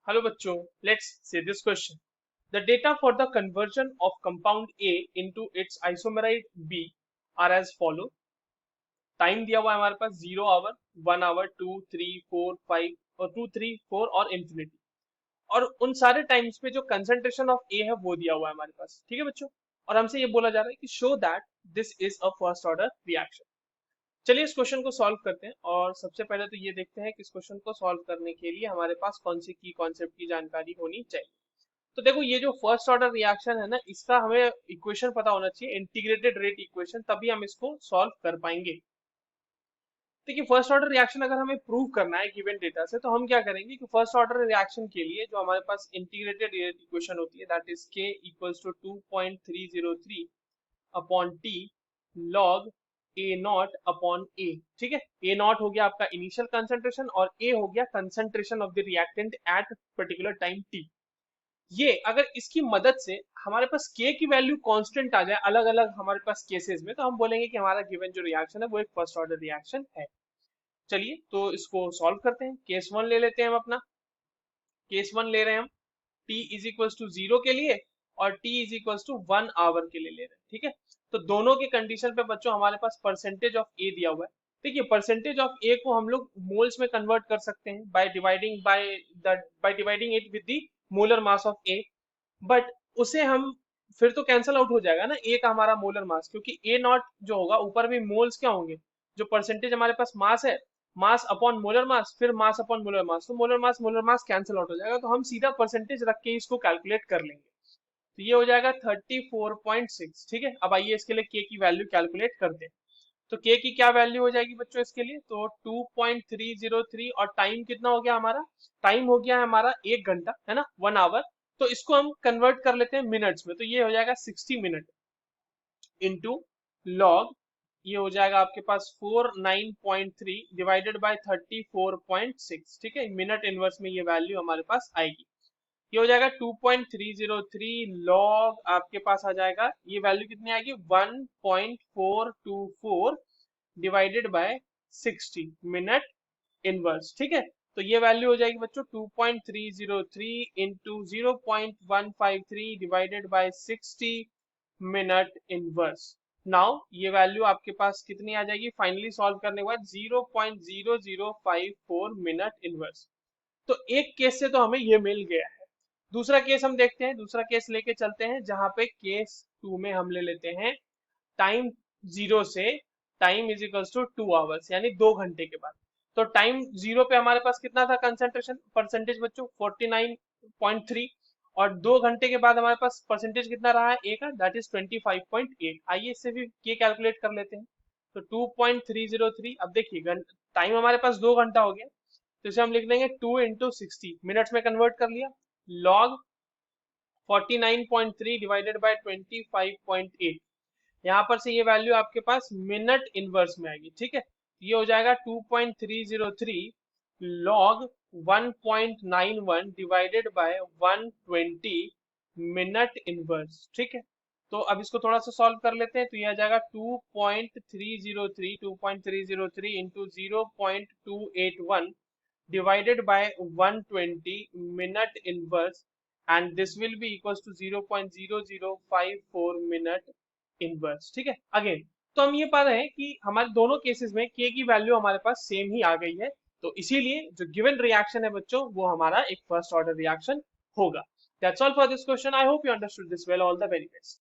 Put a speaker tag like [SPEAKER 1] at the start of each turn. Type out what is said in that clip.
[SPEAKER 1] Hello bachcho, let's say this question. The data for the conversion of compound A into its isomeride B are as follow. Time दिया हुआ है हमारे पास 0 our, 1 our, 2, 3, 4, 5 और 2, 3, 4 और infinity. और उन सारे टाइम्स पे जो कंसंट्रेशन ऑफ ए है वो दिया हुआ है हमारे पास। ठीक है बच्चों, और हमसे ये बोला जा रहा है कि show that this is a first order reaction. चलिए इस क्वेश्चन को सॉल्व करते हैं, और सबसे पहले तो ये देखते हैं कि इस क्वेश्चन को सॉल्व करने के लिए हमारे पास कौन सी की कॉन्सेप्ट की जानकारी होनी चाहिए। तो देखो, ये जो फर्स्ट ऑर्डर रिएक्शन है ना, इसका हमें इक्वेशन पता होना चाहिए, इंटीग्रेटेड रेट इक्वेशन, तभी हम इसको सॉल्व कर पाएंगे। देखिए, फर्स्ट ऑर्डर रिएक्शन अगर हमें प्रूव करना है गिवन डेटा से, तो हम क्या करेंगे कि फर्स्ट ऑर्डर रिएक्शन के लिए जो हमारे पास इंटीग्रेटेड रेट इक्वेशन होती है, that is K equals to 2.303 upon T log A naught upon A. ठीक है, ए नॉट हो गया आपका इनिशियल कंसंट्रेशन और ए हो गया concentration of the reactant at particular time T. ये अगर इसकी मदद से हमारे पास के की वैल्यू कांस्टेंट आ जाए अलग अलग हमारे पास केसेस में, तो हम बोलेंगे कि हमारा गिवन जो रिएक्शन है वो एक फर्स्ट ऑर्डर रिएक्शन है। चलिए तो इसको सॉल्व करते हैं। केस वन ले लेते हैं हम अपना। केस वन ले रहे हैं हम t इज इक्वल्स टू 0 के लिए और t is equals to 1 hour के लिए ले रहे हैं। ठीक है, तो दोनों के कंडीशन पे बच्चों हमारे पास परसेंटेज ऑफ ए दिया हुआ है। देखिए, परसेंटेज ऑफ ए को हम लोग मोल्स में कन्वर्ट कर सकते हैं by dividing it with the molar mass of A. But उसे हम फिर तो कैंसल आउट हो जाएगा ना ए का हमारा मोलर मास, क्योंकि ए नॉट जो होगा ऊपर भी मोल्स क्या होंगे, जो परसेंटेज हमारे पास मास है, मास अपॉन मोलर मास, फिर मास अपॉन मोलर मास, तो मोलर मास कैंसिल आउट हो जाएगा, तो हम सीधा परसेंटेज रख के इसको कैलकुलेट कर लेंगे। तो ये हो जाएगा 34.6। ठीक है, अब आइए इसके लिए के की वैल्यू कैलकुलेट करते हैं। तो के की क्या वैल्यू हो जाएगी बच्चों इसके लिए, तो 2.303, और टाइम कितना हो गया हमारा, टाइम हो गया है हमारा 1 घंटा, है ना, 1 आवर। तो इसको हम कन्वर्ट कर लेते हैं मिनट्स में, तो ये हो जाएगा 60 मिनट इंटू लॉग, ये हो जाएगा आपके पास 49.3 डिवाइडेड बाय 34.6। ठीक है, मिनट इनवर्स में ये वैल्यू हमारे पास आएगी। ये हो जाएगा 2.303 लॉग, आपके पास आ जाएगा ये वैल्यू कितनी आएगी, 1.424 डिवाइडेड बाय 60 मिनट इनवर्स। ठीक है, तो ये वैल्यू हो जाएगी बच्चों 2.303 into 0.153 divided by 60 minute inverse. Now ये वैल्यू आपके पास कितनी आ जाएगी फाइनली सॉल्व करने के बाद, 0.0054 मिनट इनवर्स। तो एक केस से तो हमें ये मिल गया है। दूसरा केस हम देखते हैं, दूसरा केस लेके चलते हैं, जहां पे केस टू में हम ले लेते हैं टाइम 0 से time is equals to 2 hours, यानी 2 घंटे के बाद। तो टाइम 0 पे हमारे पास कितना था कंसंट्रेशन परसेंटेज बच्चों, 49.3, और 2 घंटे के बाद हमारे पास परसेंटेज कितना रहा है ए का, दैट इज 25.8। आइए इससे भी ये कैलकुलेट कर लेते हैं। तो 2.303, अब देखिए टाइम हमारे पास 2 घंटा हो गया, तो इसे हम लिख देंगे 2 इंटू 60, मिनट्स में कन्वर्ट कर लिया, लॉग 49.3 डिवाइडेड बाय 25.8। यहाँ पर से ये वैल्यू आपके पास मिनट इनवर्स में आएगी। ठीक है, ये हो जाएगा 2.303 log 1.91 divided by 120 minute inverse. ठीक है, तो अब इसको थोड़ा सा सॉल्व कर लेते हैं। तो ये आ जाएगा 2.303 into 0.281 divided by 120 minute inverse, and this will be equals to 0.0054 minute inverse। ठीक है, अगेन तो हम ये पा रहे हैं कि हमारे दोनों केसेस में के की वैल्यू हमारे पास सेम ही आ गई है, तो इसीलिए जो गिवन रिएक्शन है बच्चों वो हमारा एक फर्स्ट ऑर्डर रिएक्शन होगा। That's all for this question. I hope you understood this well. All the very best.